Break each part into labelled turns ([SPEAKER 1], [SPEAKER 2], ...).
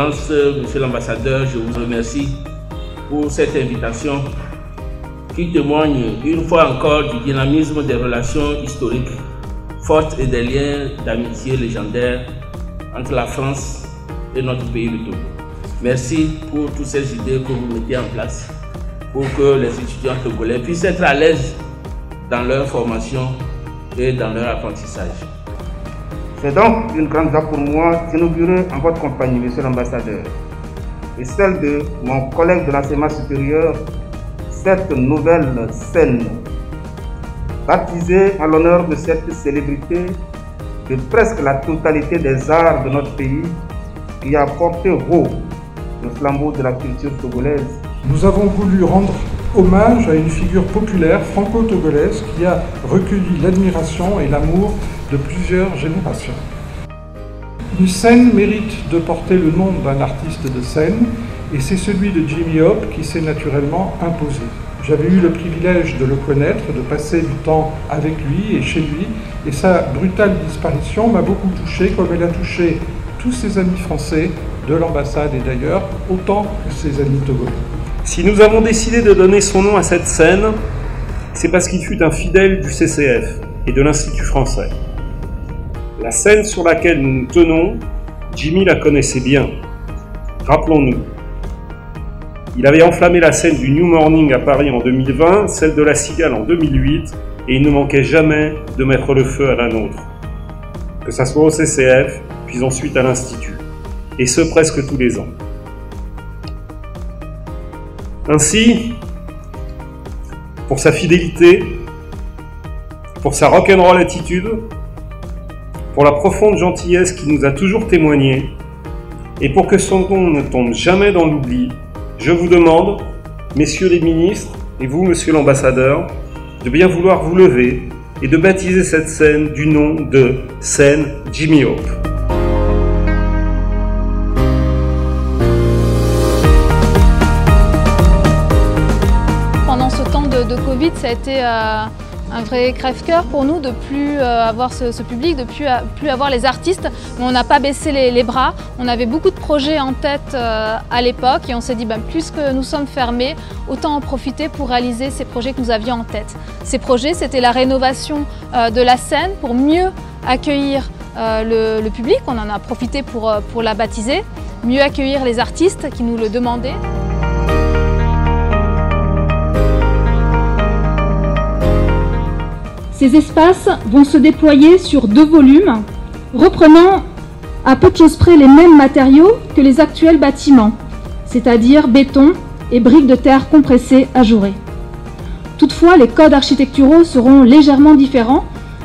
[SPEAKER 1] Excellence, Monsieur l'ambassadeur, je vous remercie pour cette invitation qui témoigne une fois encore du dynamisme des relations historiques fortes et des liens d'amitié légendaires entre la France et notre pays le Togo. Merci pour toutes ces idées que vous mettez en place pour que les étudiants togolais puissent être à l'aise dans leur formation et dans leur apprentissage.
[SPEAKER 2] C'est donc une grande joie pour moi d'inaugurer en votre compagnie, Monsieur l'ambassadeur, et celle de mon collègue de l'enseignement supérieur, cette nouvelle scène, baptisée en l'honneur de cette célébrité de presque la totalité des arts de notre pays, qui a porté haut le flambeau de la culture togolaise.
[SPEAKER 3] Nous avons voulu rendre hommage à une figure populaire franco-togolaise qui a recueilli l'admiration et l'amour de plusieurs générations. Une scène mérite de porter le nom d'un artiste de scène, et c'est celui de Jimmy Hope qui s'est naturellement imposé. J'avais eu le privilège de le connaître, de passer du temps avec lui et chez lui, et sa brutale disparition m'a beaucoup touché, comme elle a touché tous ses amis français de l'ambassade et d'ailleurs, autant que ses amis togolais.
[SPEAKER 4] Si nous avons décidé de donner son nom à cette scène, c'est parce qu'il fut un fidèle du CCF et de l'Institut français. La scène sur laquelle nous nous tenons, Jimmy la connaissait bien. Rappelons-nous. Il avait enflammé la scène du New Morning à Paris en 2020, celle de la Cigale en 2008, et il ne manquait jamais de mettre le feu à la nôtre. Que ça soit au CCF, puis ensuite à l'Institut. Et ce presque tous les ans. Ainsi, pour sa fidélité, pour sa rock'n'roll attitude, pour la profonde gentillesse qu'il nous a toujours témoignée, et pour que son nom ne tombe jamais dans l'oubli, je vous demande, messieurs les ministres, et vous, monsieur l'ambassadeur, de bien vouloir vous lever et de baptiser cette scène du nom de scène Jimmy Hope.
[SPEAKER 5] Pendant ce temps de Covid, ça a été un vrai crève-cœur pour nous de plus avoir ce public, de plus avoir les artistes. Mais on n'a pas baissé les bras. On avait beaucoup de projets en tête à l'époque et on s'est dit puisque nous sommes fermés, autant en profiter pour réaliser ces projets que nous avions en tête. Ces projets, c'était la rénovation de la scène pour mieux accueillir le public. On en a profité pour la baptiser, mieux accueillir les artistes qui nous le demandaient.
[SPEAKER 6] Ces espaces vont se déployer sur 2 volumes, reprenant à peu de choses près les mêmes matériaux que les actuels bâtiments, c'est-à-dire béton et briques de terre compressées ajourées. Toutefois, les codes architecturaux seront légèrement différents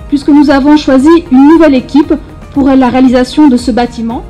[SPEAKER 6] puisque nous avons choisi une nouvelle équipe pour la réalisation de ce bâtiment.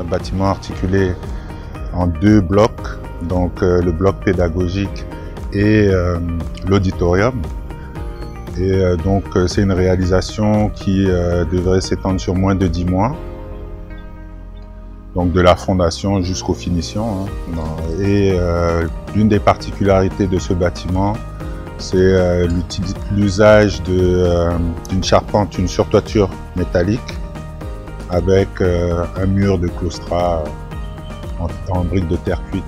[SPEAKER 7] Bâtiment articulé en 2 blocs, donc le bloc pédagogique et l'auditorium. Et donc c'est une réalisation qui devrait s'étendre sur moins de 10 mois, donc de la fondation jusqu'aux finitions. Et l'une des particularités de ce bâtiment, c'est l'usage d'une charpente, une surtoiture métallique, avec un mur de claustrat en briques de terre cuite.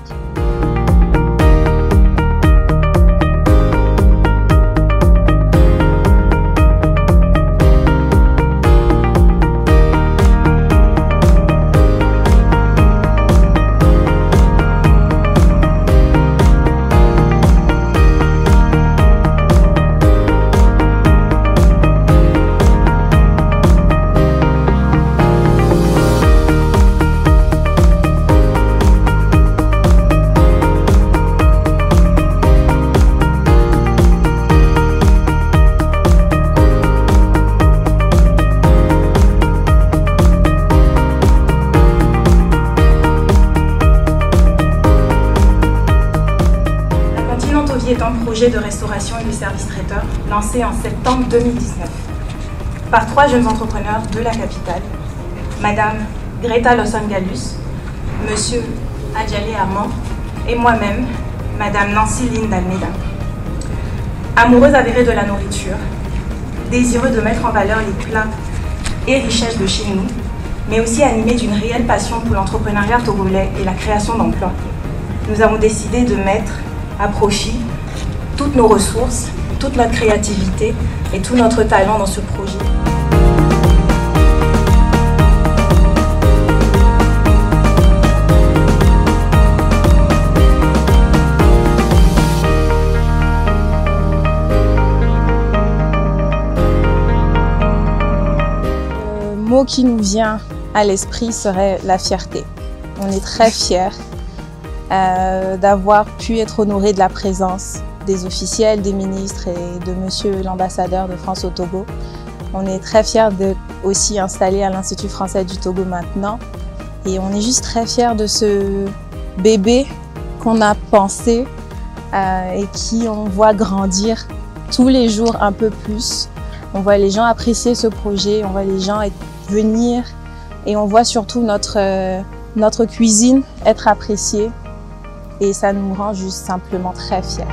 [SPEAKER 8] Nantovie est un projet de restauration et de service traiteur lancé en septembre 2019 par 3 jeunes entrepreneurs de la capitale, Madame Greta Lawson-Gallus, Monsieur Adjale Armand et moi-même, Madame Nancy Lynn d'Almeida. Amoureux avérés de la nourriture, désireux de mettre en valeur les plats et richesses de chez nous, mais aussi animés d'une réelle passion pour l'entrepreneuriat togolais et la création d'emplois, nous avons décidé de mettre à profit toutes nos ressources, toute notre créativité et tout notre talent dans ce projet.
[SPEAKER 9] Le mot qui nous vient à l'esprit serait la fierté. On est très fiers d'avoir pu être honorés de la présence des officiels, des ministres et de Monsieur l'ambassadeur de France au Togo. On est très fiers d'être aussi installés à l'Institut français du Togo maintenant. Et on est juste très fiers de ce bébé qu'on a pensé et qui on voit grandir tous les jours un peu plus. On voit les gens apprécier ce projet, on voit les gens venir et on voit surtout notre cuisine être appréciée. Et ça nous rend juste simplement très fiers.